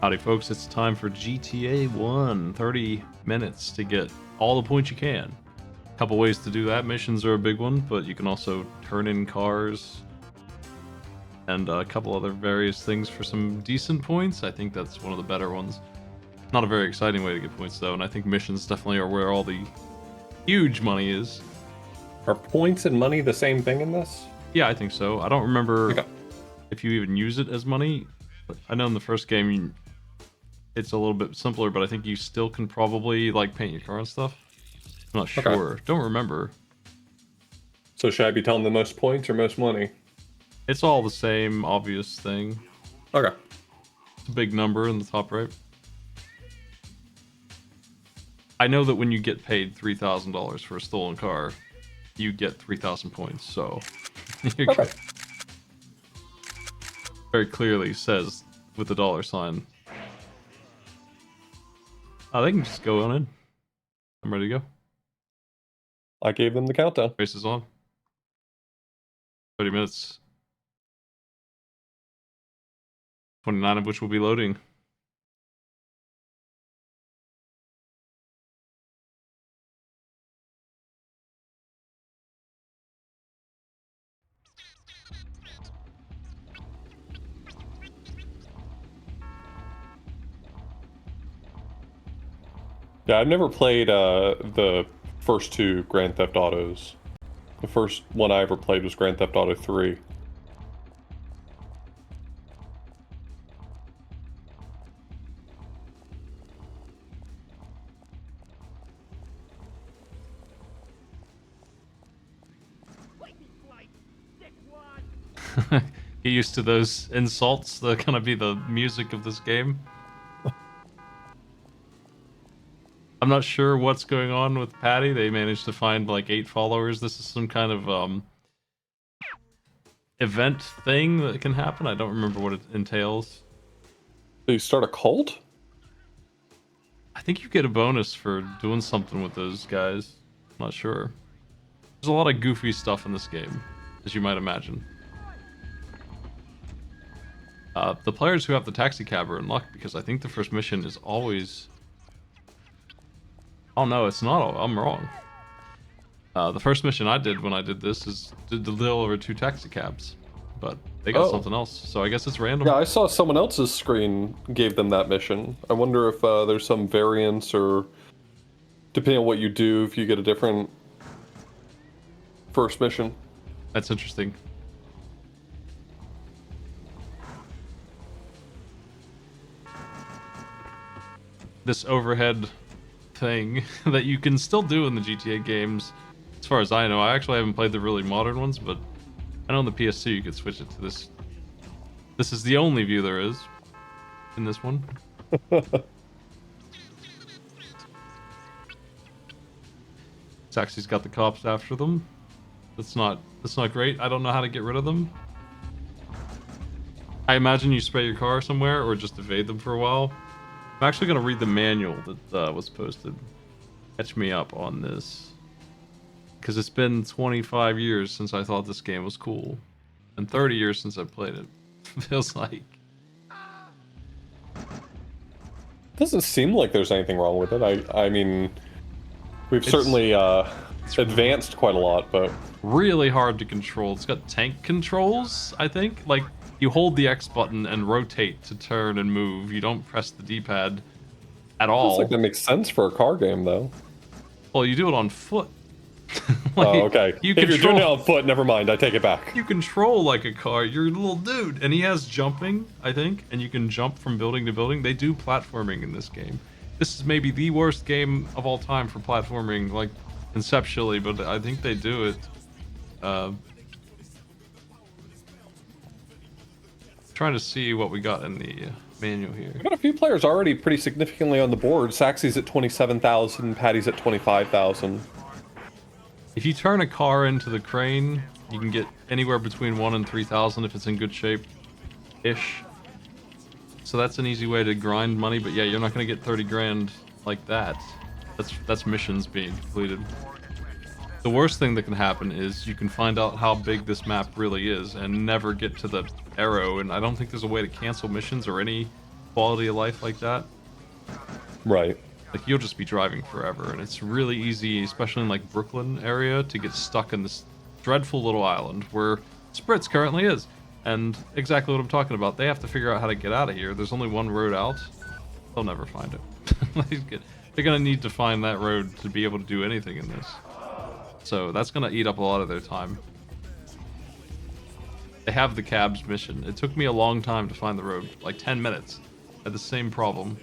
Howdy folks, it's time for GTA 1. 30 minutes to get all the points you can. A couple ways to do that. Missions are a big one, but you can also turn in cars and a couple other various things for some decent points. I think that's one of the better ones. Not a very exciting way to get points though, and I think missions definitely are where all the huge money is. Are points and money the same thing in this? Yeah, I think so. I don't remember Okay. if you even use it as money. I know in the first game it's a little bit simpler, but I think you still can probably like paint your car and stuff. I'm not Okay. sure. Don't remember. So should I be telling the most points or most money? It's all the same obvious thing. Okay. It's a big number in the top right. I know that when you get paid $3,000 for a stolen car, you get 3,000 points. So you're Okay. good. Very clearly says with the dollar sign. They can just go on in. I'm ready to go. I gave them the countdown. Race is on. 30 minutes. 29 of which will be loading. Yeah, I've never played the first two Grand Theft Autos. The first one I ever played was Grand Theft Auto 3. Get used to those insults. They're gonna be the music of this game. I'm not sure what's going on with Patty. They managed to find like 8 followers. This is some kind of event thing that can happen. I don't remember what it entails. So you start a cult? I think you get a bonus for doing something with those guys. I'm not sure. There's a lot of goofy stuff in this game, as you might imagine. The players who have the taxi cab are in luck because I think the first mission is always... Oh no, it's not. I'm wrong. The first mission I did when I did this is to deliver 2 taxi cabs, but they got something else, so I guess it's random. Yeah, I saw someone else's screen gave them that mission. I wonder if there's some variance or depending on what you do, if you get a different first mission. That's interesting. This overhead thing that you can still do in the GTA games, as far as I know. I actually haven't played the really modern ones, but I know on the PS2 you could switch it to this. This is the only view there is in this one. Taxi's got the cops after them. That's not great. I don't know how to get rid of them. I imagine you spray your car somewhere or just evade them for a while. I'm actually going to read the manual that was posted. Catch me up on this. Because it's been 25 years since I thought this game was cool. And 30 years since I played it. Feels like. Doesn't seem like there's anything wrong with it. I mean, we've certainly advanced quite a lot, but... Really hard to control. It's got tank controls, I think. Like, you hold the X button and rotate to turn and move. You don't press the D-pad at all. Looks like that makes sense for a car game, though. Well, you do it on foot. Like, oh, okay. If you're doing it on foot, never mind. I take it back. You control like a car. You're a little dude. And he has jumping, I think. And you can jump from building to building. They do platforming in this game. This is maybe the worst game of all time for platforming, like, conceptually. But I think they do it. Trying to see what we got in the manual here. We've got a few players already pretty significantly on the board. Saxy's at 27,000, Patty's at 25,000. If you turn a car into the crane, you can get anywhere between 1 and 3,000 if it's in good shape-ish. So that's an easy way to grind money, but yeah, you're not going to get 30 grand like that. That's missions being completed. The worst thing that can happen is you can find out how big this map really is and never get to the arrow, and I don't think there's a way to cancel missions or any quality of life like that. Right. Like you'll just be driving forever, and it's really easy, especially in like Brooklyn area, to get stuck in this dreadful little island where Spritz currently is. And exactly what I'm talking about. They have to figure out how to get out of here. There's only one road out. They'll never find it. They're gonna need to find that road to be able to do anything in this. So that's gonna eat up a lot of their time. They have the cabs mission. It took me a long time to find the road, like 10 minutes. I had the same problem.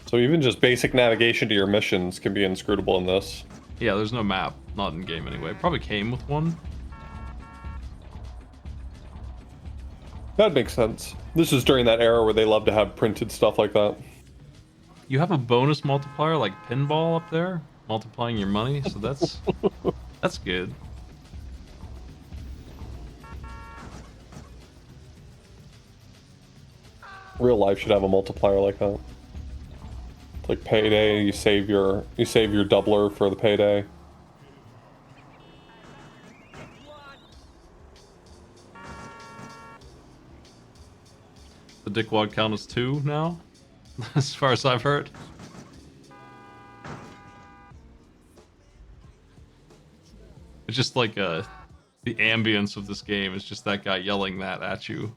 So even just basic navigation to your missions can be inscrutable in this. Yeah, there's no map. Not in game anyway. Probably came with one. That makes sense. This is during that era where they love to have printed stuff like that. You have a bonus multiplier like pinball up there, multiplying your money, so that's that's good. Real life should have a multiplier like that. It's like payday, you save your doubler for the payday. The dickwad count is 2 now, as far as I've heard. It's just like the ambience of this game is just that guy yelling that at you.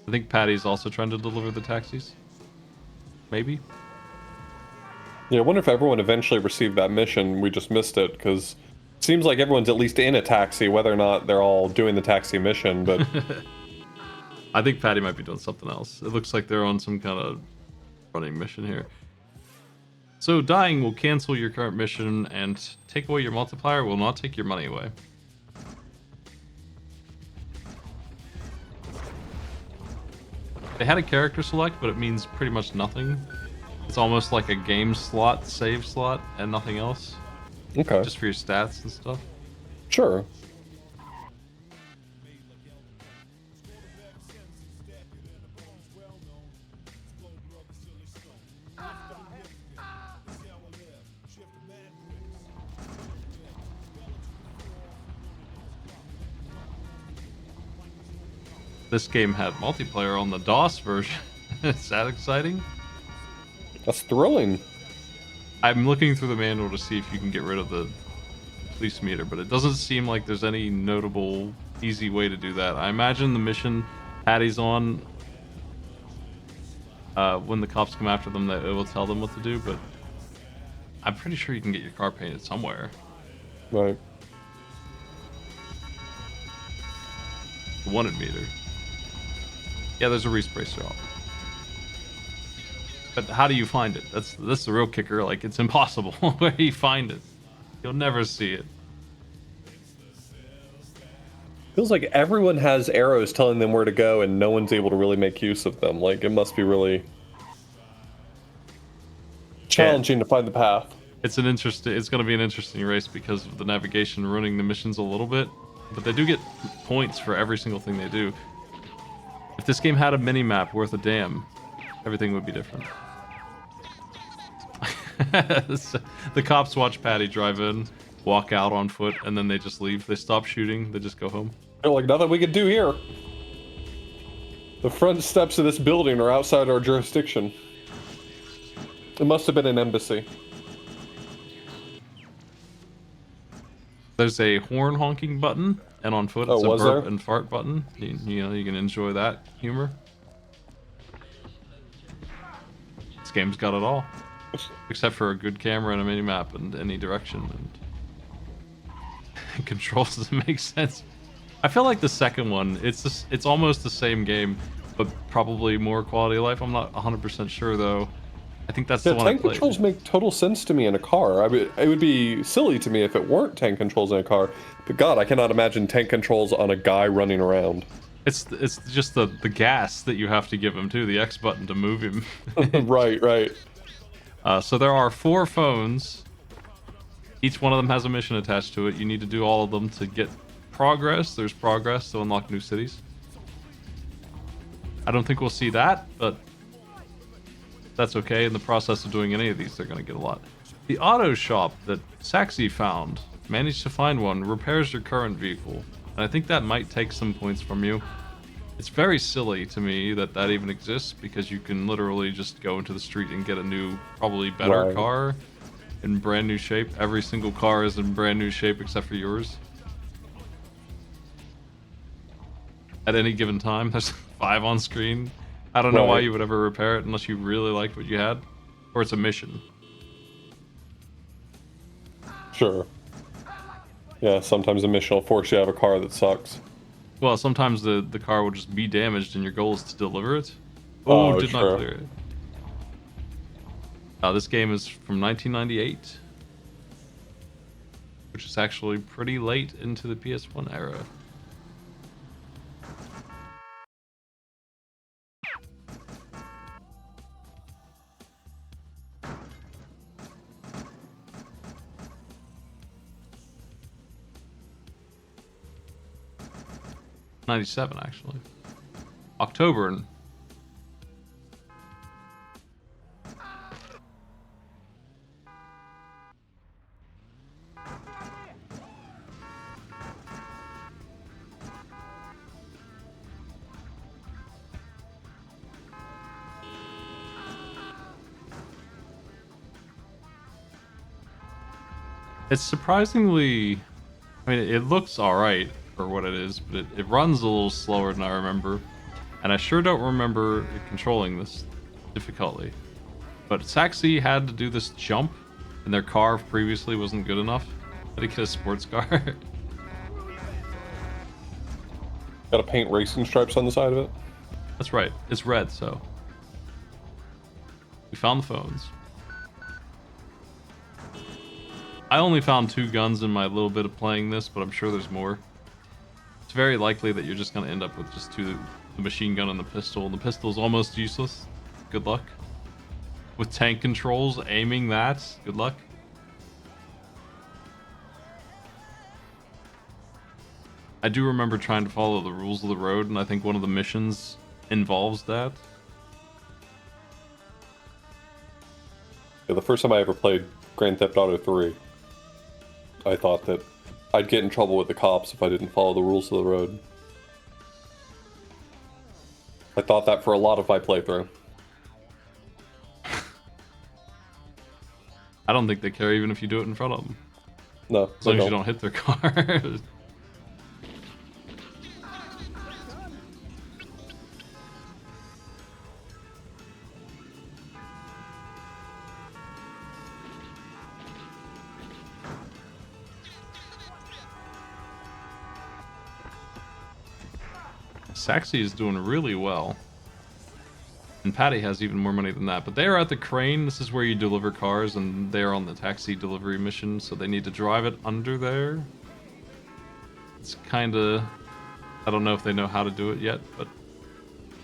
I think Patty's also trying to deliver the taxis. Maybe. Yeah, I wonder if everyone eventually received that mission. We just missed it because it seems like everyone's at least in a taxi, whether or not they're all doing the taxi mission. But I think Patty might be doing something else. It looks like they're on some kind of running mission here. So dying will cancel your current mission and take away your multiplier, will not take your money away. They had a character select, but it means pretty much nothing. It's almost like a game slot, save slot, and nothing else. okay, Just for your stats and stuff. sure. This game had multiplayer on the DOS version. Is that exciting? That's thrilling. I'm looking through the manual to see if you can get rid of the police meter, but it doesn't seem like there's any notable easy way to do that. I imagine the mission Patty's on, when the cops come after them, that it will tell them what to do, but I'm pretty sure you can get your car painted somewhere. Right. The wanted meter. Yeah, there's a respray shop. But how do you find it? That's the real kicker. Like, it's impossible. Where do you find it? You'll never see it. Feels like everyone has arrows telling them where to go, and no one's able to really make use of them. Like, it must be really challenging to find the path. It's going to be an interesting race because of the navigation ruining the missions a little bit, but they do get points for every single thing they do. If this game had a mini map worth a damn, everything would be different. The cops watch Patty drive in, walk out on foot, and then they just leave. They stop shooting. They just go home. They're like, nothing we can do here. The front steps of this building are outside our jurisdiction. It must have been an embassy. There's a horn honking button, and on foot it's a burp and fart button. You know, you can enjoy that humor. This game's got it all. Except for a good camera and a mini map and any direction, and controls doesn't make sense. I feel like the second one, it's almost the same game, but probably more quality of life. I'm not 100% sure though. I think that's the one I played. Tank controls make total sense to me in a car. I mean, it would be silly to me if it weren't tank controls in a car. But God, I cannot imagine tank controls on a guy running around. It's just the gas that you have to give him too, the X button to move him. Right. So there are 4 phones. Each one of them has a mission attached to it. You need to do all of them to get progress. There's progress to unlock new cities. I don't think we'll see that, but that's okay. In the process of doing any of these, they're going to get a lot. The auto shop that Saxy found Manage to find one. Repairs your current vehicle. And I think that might take some points from you. It's very silly to me that that even exists because you can literally just go into the street and get a new, probably better Right. car in brand new shape. Every single car is in brand new shape except for yours. At any given time, there's 5 on screen. I don't know why Right. you would ever repair it unless you really liked what you had, or it's a mission. Sure. Yeah, sometimes a mission will force you to have a car that sucks. Well, sometimes the car will just be damaged and your goal is to deliver it. Oh, Oh, did not sure. clear it. This game is from 1998, which is actually pretty late into the PS1 era. '97 actually. October. It's surprisingly, I mean, it looks alright for what it is, but it runs a little slower than I remember. And I sure don't remember controlling this difficultly. But Saxy had to do this jump, and their car previously wasn't good enough. Had to get a sports car. Gotta paint racing stripes on the side of it. That's right, it's red, so. We found the phones. I only found 2 guns in my little bit of playing this, but I'm sure there's more. It's very likely that you're just going to end up with just 2, the machine gun and the pistol. The pistol's almost useless. Good luck. With tank controls, aiming that, good luck. I do remember trying to follow the rules of the road, and I think one of the missions involves that. Yeah, the first time I ever played Grand Theft Auto 3, I thought that I'd get in trouble with the cops if I didn't follow the rules of the road. I thought that for a lot of my playthrough. I don't think they care even if you do it in front of them. No, As long as you don't hit their car. Saxy is doing really well. And Patty has even more money than that. But they are at the crane. This is where you deliver cars, and they're on the taxi delivery mission, so they need to drive it under there. It's kind of... I don't know if they know how to do it yet, but...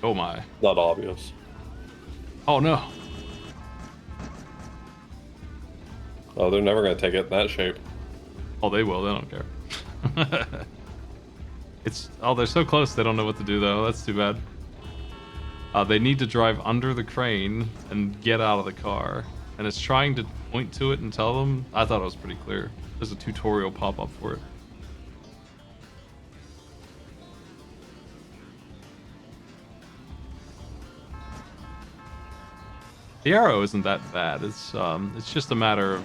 Oh my. Not obvious. Oh no. Oh, they're never going to take it in that shape. Oh, they will. They don't care. It's... Oh, they're so close they don't know what to do, though. That's too bad. They need to drive under the crane and get out of the car. And it's trying to point to it and tell them. I thought it was pretty clear. There's a tutorial pop-up for it. The arrow isn't that bad. It's just a matter of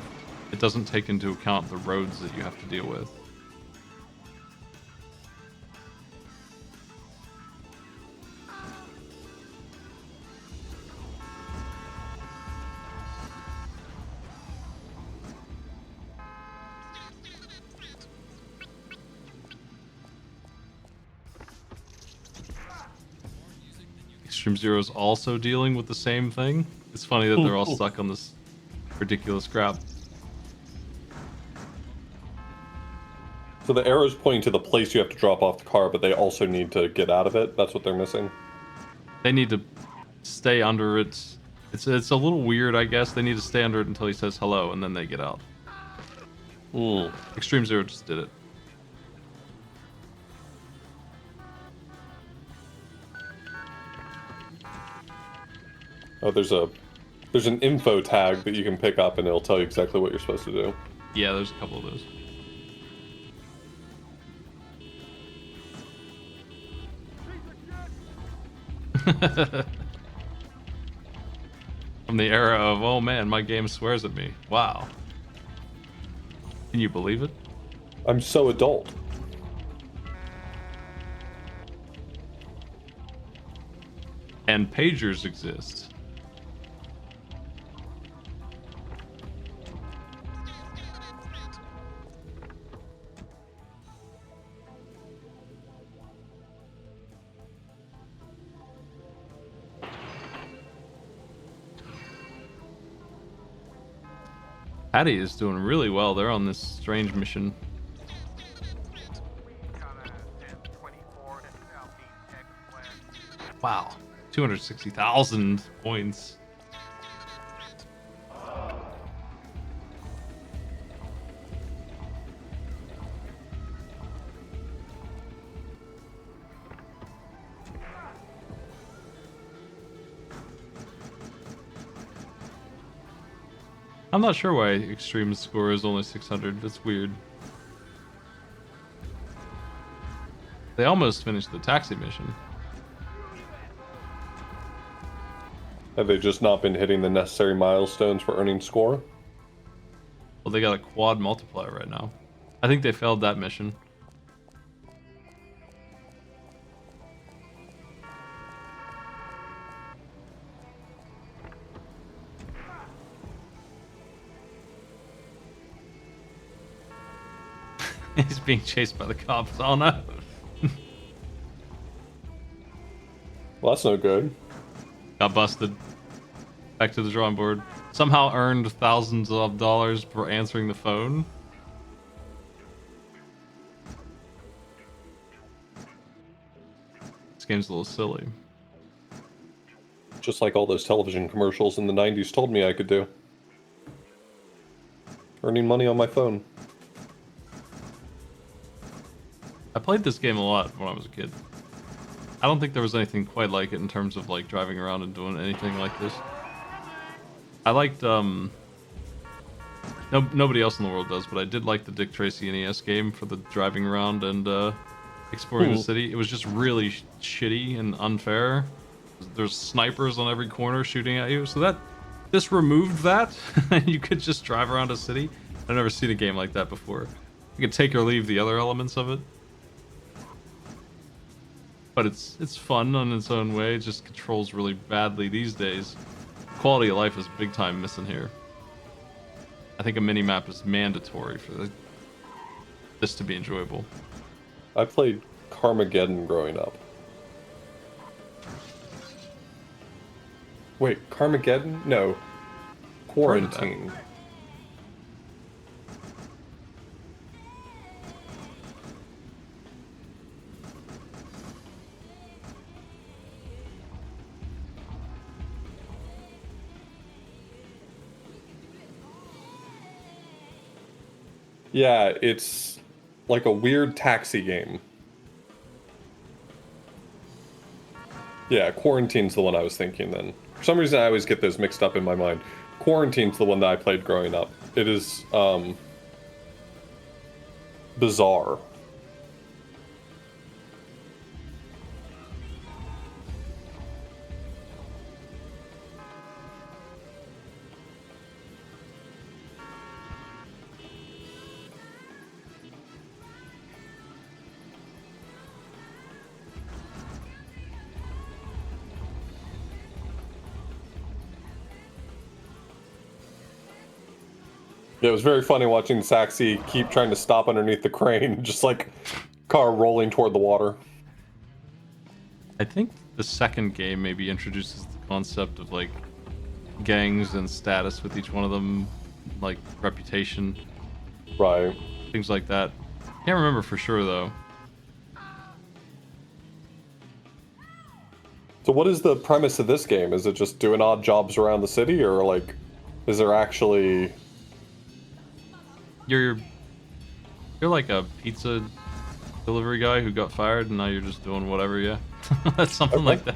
it doesn't take into account the roads that you have to deal with. Extreme Zero is also dealing with the same thing. It's funny that they're all stuck on this ridiculous crap. So the arrow's pointing to the place you have to drop off the car, but they also need to get out of it. That's what they're missing. They need to stay under it. It's a little weird, I guess. They need to stay under it until he says hello, and then they get out. Extreme Zero just did it. Oh, there's an info tag that you can pick up, and it'll tell you exactly what you're supposed to do. Yeah, there's a couple of those. From the era of, oh man, my game swears at me. Wow. Can you believe it? I'm so adult. And pagers exist. Patty is doing really well. They're on this strange mission. Wow. 260,000 points. I'm not sure why Extreme score is only 600. That's weird. They almost finished the taxi mission. Have they just not been hitting the necessary milestones for earning score? Well, they got a quad multiplier right now. I think they failed that mission. He's being chased by the cops. Oh no. Well, that's no good. Got busted. Back to the drawing board. Somehow earned thousands of dollars for answering the phone. This game's a little silly. Just like all those television commercials in the 90s told me I could do. Earning money on my phone. I played this game a lot when I was a kid. I don't think there was anything quite like it in terms of like driving around and doing anything like this. I liked nobody else in the world does, but I did like the Dick Tracy NES game for the driving around and exploring the city. It was just really shitty and unfair. There's snipers on every corner shooting at you, so this removed that, and you could just drive around a city. I've never seen a game like that before. You could take or leave the other elements of it. But it's fun on its own way. It just controls really badly these days. Quality of life is big time missing here. I think a mini map is mandatory for this to be enjoyable. I played Carmageddon growing up. Wait, Carmageddon? No. Quarantine. Yeah, it's like a weird taxi game. Yeah, Quarantine's the one I was thinking then. For some reason, I always get those mixed up in my mind. Quarantine's the one that I played growing up. It is, bizarre. Yeah, it was very funny watching Saxy keep trying to stop underneath the crane, just like car rolling toward the water. I think the second game maybe introduces the concept of like gangs and status with each one of them, like reputation, Right. things like that. Can't remember for sure though. So what is the premise of this game? Is it just doing odd jobs around the city, or like, is there actually... You're like a pizza delivery guy who got fired and now you're just doing whatever, yeah. That's something like that.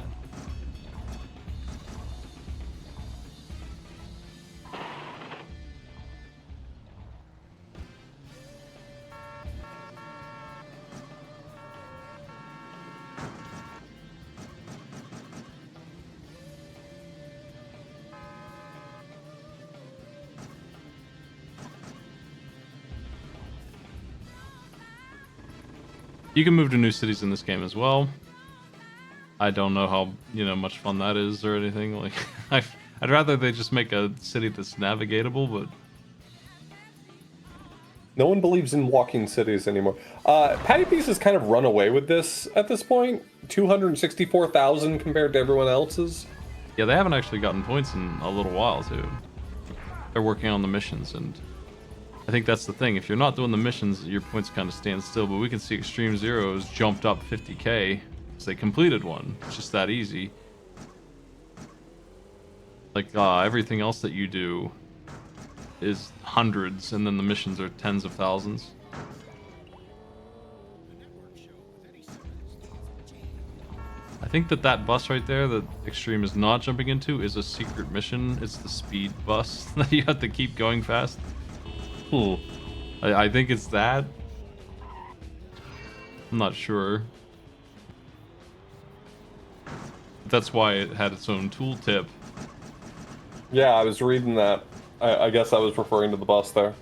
You can move to new cities in this game as well. I don't know how much fun that is or anything. Like, I'd rather they just make a city that's navigatable, but No one believes in walking cities anymore. Patty Piece has kind of run away with this at this point. 264,000 compared to everyone else's. yeah, they haven't actually gotten points in a little while too. They're working on the missions, and I think that's the thing. If you're not doing the missions, your points kind of stand still. But we can see Extreme Zeros jumped up 50k because they completed one. It's just that easy. Like everything else that you do is hundreds, and then the missions are tens of thousands. I think that bus right there that Extreme is not jumping into is a secret mission. It's the speed bus that you have to keep going fast. I think it's that. I'm not sure. That's why it had its own tooltip. Yeah, I was reading that. I guess I was referring to the bus there.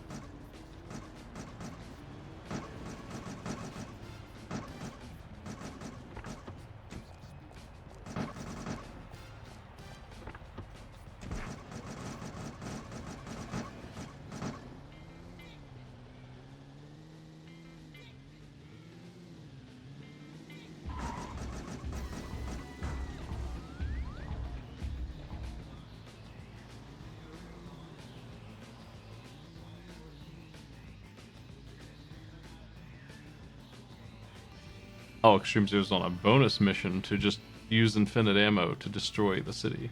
Oh, Extreme Zero's on a bonus mission to just use infinite ammo to destroy the city.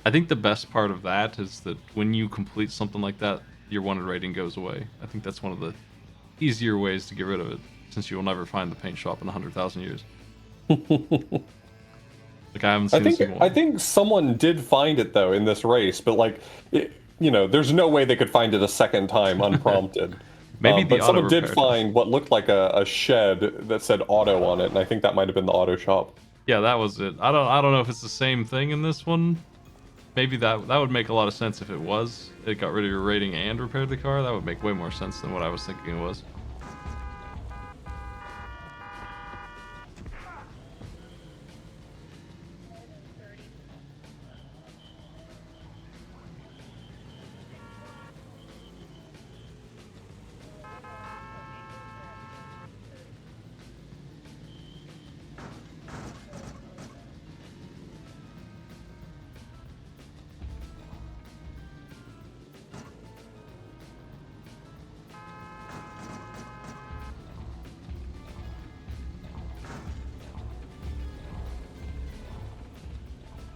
I think the best part of that is that when you complete something like that, your wanted rating goes away. I think that's one of the easier ways to get rid of it, since you will never find the paint shop in 100,000 years. Like, I haven't seen a single one. I think someone did find it though in this race, but like, there's no way they could find it a second time unprompted. Maybe but someone did auto-repair find what looked like a shed that said auto on it, and I think that might have been the auto shop. Yeah, that was it. I don't know if it's the same thing in this one. Maybe that would make a lot of sense if it was. It got rid of your rating and repaired the car. That would make way more sense than what I was thinking it was.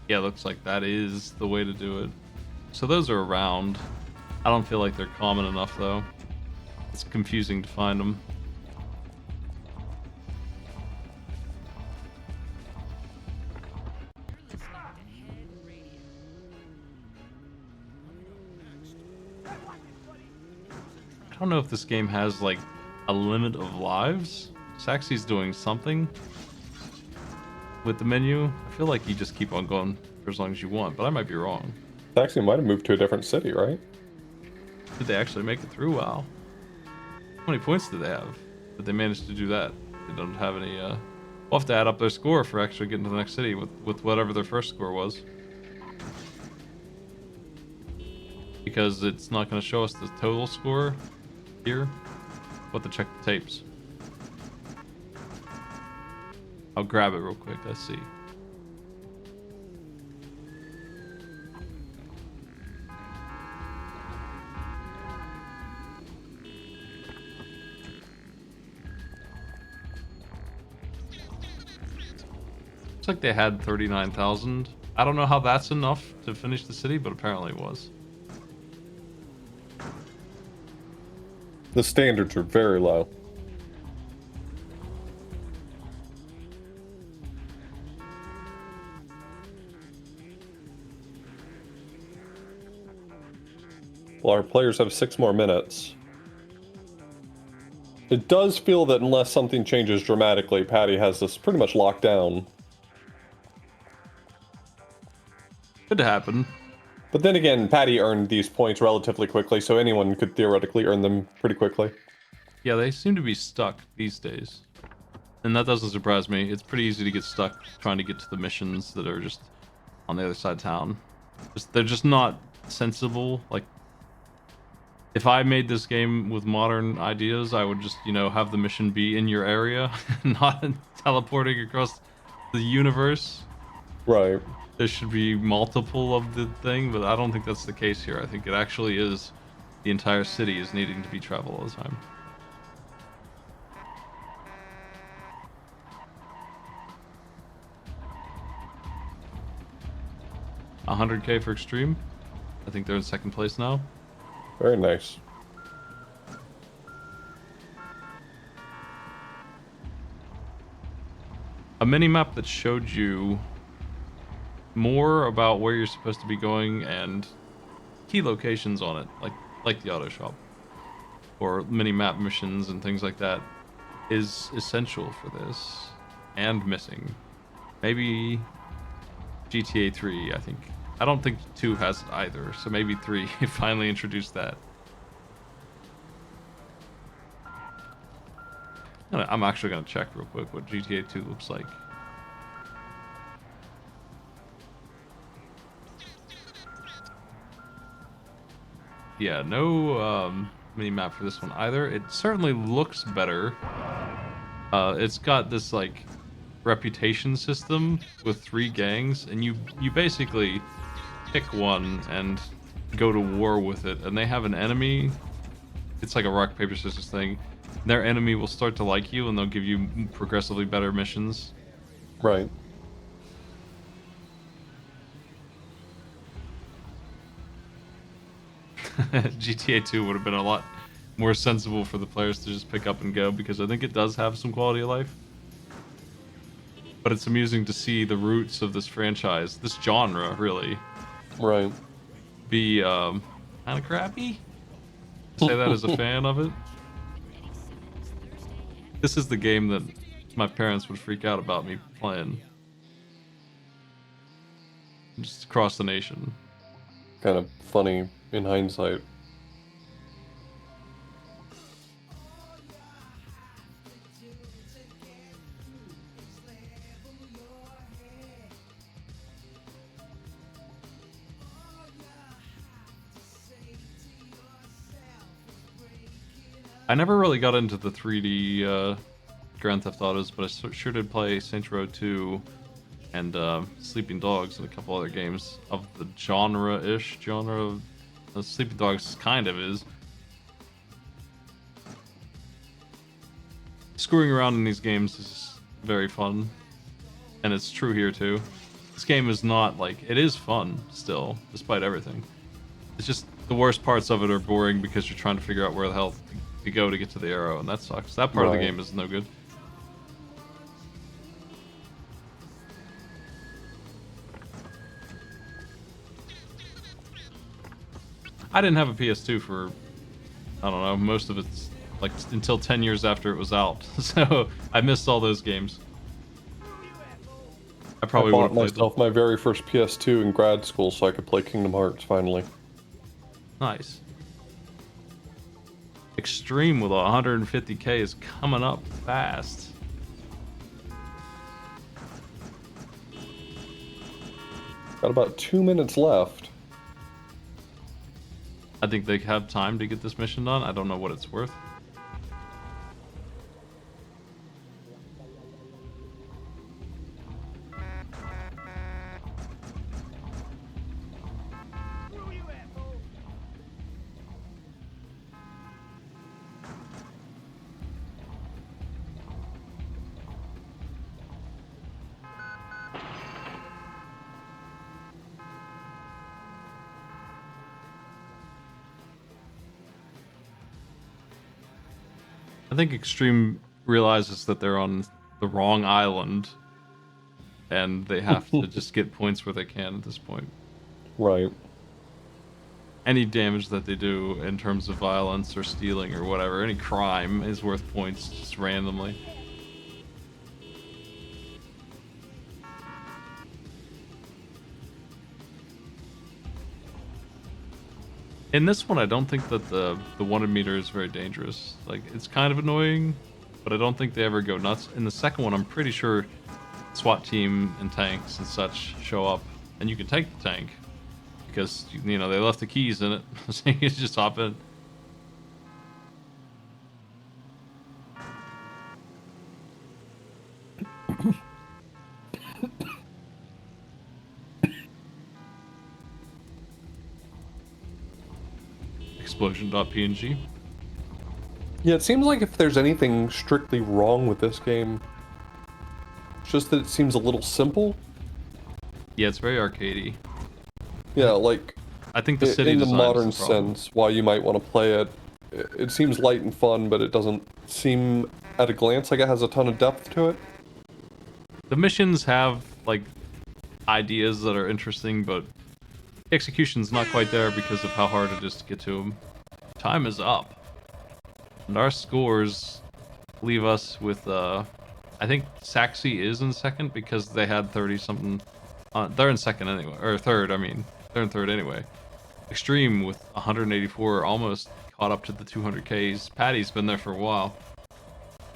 Yeah, looks like that is the way to do it. So those are around. I don't feel like they're common enough, though. It's confusing to find them. I don't know if this game has, like, a limit of lives. Saxy's doing something with the menu. I feel like you just keep on going for as long as you want, but I might be wrong. Actually, might have moved to a different city, right? Did they actually make it through? Wow. How many points did they have? Did they manage to do that? They don't have any, We'll have to add up their score for actually getting to the next city with whatever their first score was. Because it's not going to show us the total score here. We'll have to check the tapes. I'll grab it real quick, let's see. Looks like they had 39,000. I don't know how that's enough to finish the city, but apparently it was. The standards are very low. Well, our players have 6 more minutes. It does feel that unless something changes dramatically, Patty has this pretty much locked down. Could happen. But then again, Patty earned these points relatively quickly, so anyone could theoretically earn them pretty quickly. Yeah, they seem to be stuck these days. And that doesn't surprise me. It's pretty easy to get stuck trying to get to the missions that are just on the other side of town. They're just not sensible. Like, if I made this game with modern ideas, I would just, have the mission be in your area, not teleporting across the universe. Right. There should be multiple of the thing, but I don't think that's the case here. I think it actually is the entire city is needing to be traveled all the time. 100K for Extreme. I think they're in second place now. Very nice. A mini map that showed you more about where you're supposed to be going and key locations on it, like the auto shop or mini map missions and things like that, is essential for this and missing. Maybe GTA 3, I think. I don't think 2 has it either, so maybe 3 finally introduced that. I'm actually going to check real quick what GTA 2 looks like. Yeah, no mini map for this one either. It certainly looks better. It's got this like reputation system with 3 gangs, and you basically pick one and go to war with it, and they have an enemy. It's like a rock paper scissors thing. Their enemy will start to like you, and they'll give you progressively better missions. Right. GTA 2 would have been a lot more sensible for the players to just pick up and go, because I think it does have some quality of life. But it's amusing to see the roots of this franchise, this genre, really, Right. be kind of crappy. Say that as a fan of it. This is the game that my parents would freak out about me playing. Just across the nation. Kind of funny in hindsight. I never really got into the 3D Grand Theft Autos, but I sure did play Saints Row 2 and Sleeping Dogs and a couple other games of the genre-ish genre. Sleeping Dogs kind of is. Screwing around in these games is very fun, and it's true here too. This game is not like, it is fun still, despite everything. It's just the worst parts of it are boring because you're trying to figure out where the hell to go to get to the arrow, and that sucks. That part of the game is no good. I didn't have a PS2 for, I don't know, most of it's like until 10 years after it was out. So I missed all those games. I probably would have bought played myself my very first PS2 in grad school so I could play Kingdom Hearts finally. Nice. Extreme with 150K is coming up fast. Got about 2 minutes left. I think they have time to get this mission done. I don't know what it's worth. I think Extreme realizes that they're on the wrong island, and they have to just get points where they can at this point. Right. Any damage that they do in terms of violence or stealing or whatever, any crime is worth points just randomly. In this one, I don't think that the wanted meter is very dangerous. Like, it's kind of annoying, but I don't think they ever go nuts. In the second one, I'm pretty sure SWAT team and tanks and such show up, and you can take the tank because they left the keys in it, so you can just hop in. Explosion.png. Yeah, it seems like if there's anything strictly wrong with this game, it's just that it seems a little simple. Yeah, it's very arcadey. Yeah, like I think the city in the design modern is the problem. sense, why you might want to play it, it seems light and fun, but it doesn't seem at a glance like it has a ton of depth to it. The missions have like ideas that are interesting, but execution's not quite there because of how hard it is to get to them. Time is up. And our scores leave us with, I think Saxy is in second because they had 30 something. They're in second anyway, or third, I mean. They're in third anyway. Extreme with 184 almost caught up to the 200Ks. Patty's been there for a while.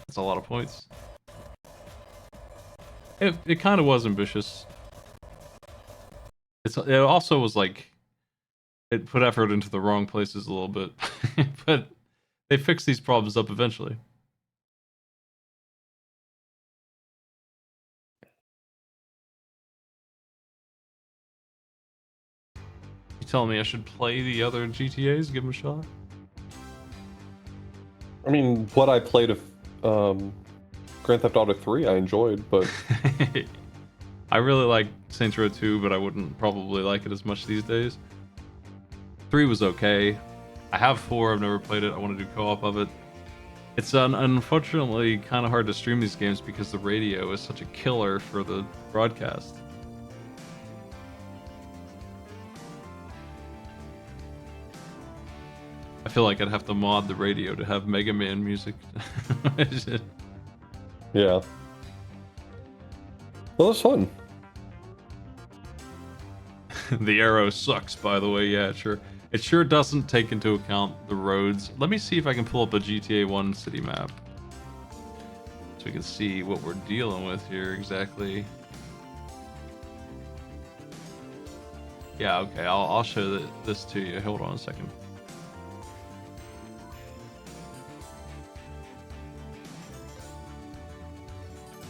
That's a lot of points. It kind of was ambitious. It also was like, it put effort into the wrong places a little bit. But they fixed these problems up eventually. You telling me I should play the other GTAs, give them a shot? I mean, what I played of Grand Theft Auto 3 I enjoyed, but I really like Saints Row 2, but I wouldn't probably like it as much these days. 3 was okay. I have 4, I've never played it. I want to do co-op of it. It's unfortunately kind of hard to stream these games because the radio is such a killer for the broadcast. I feel like I'd have to mod the radio to have Mega Man music. yeah. Well, it's fun. The arrow sucks, by the way. Yeah, sure. It sure doesn't take into account the roads. Let me see if I can pull up a GTA 1 city map, so we can see what we're dealing with here exactly. Yeah, okay. I'll show this to you. Hold on a second.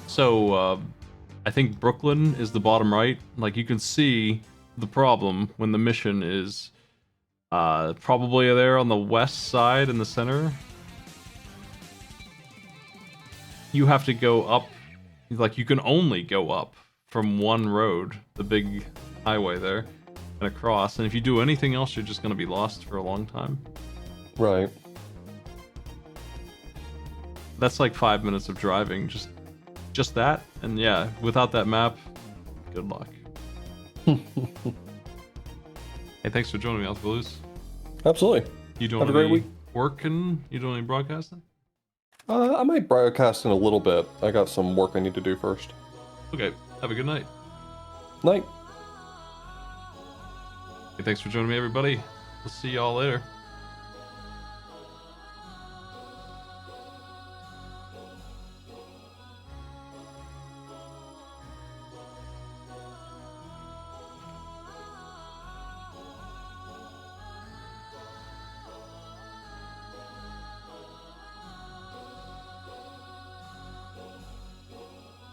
So, I think Brooklyn is the bottom right. Like, you can see the problem when the mission is probably there on the west side in the center. You have to go up, like, you can only go up from one road, the big highway there, and across. And if you do anything else, you're just going to be lost for a long time. Right. That's like 5 minutes of driving, just that. And yeah, without that map, good luck. Hey, thanks for joining me, Alphalus. Absolutely. You doing Have a great week. Working? You doing any broadcasting? I might broadcast in a little bit. I got some work I need to do first. Okay, have a good night. Night. Hey, thanks for joining me, everybody. We'll see y'all later.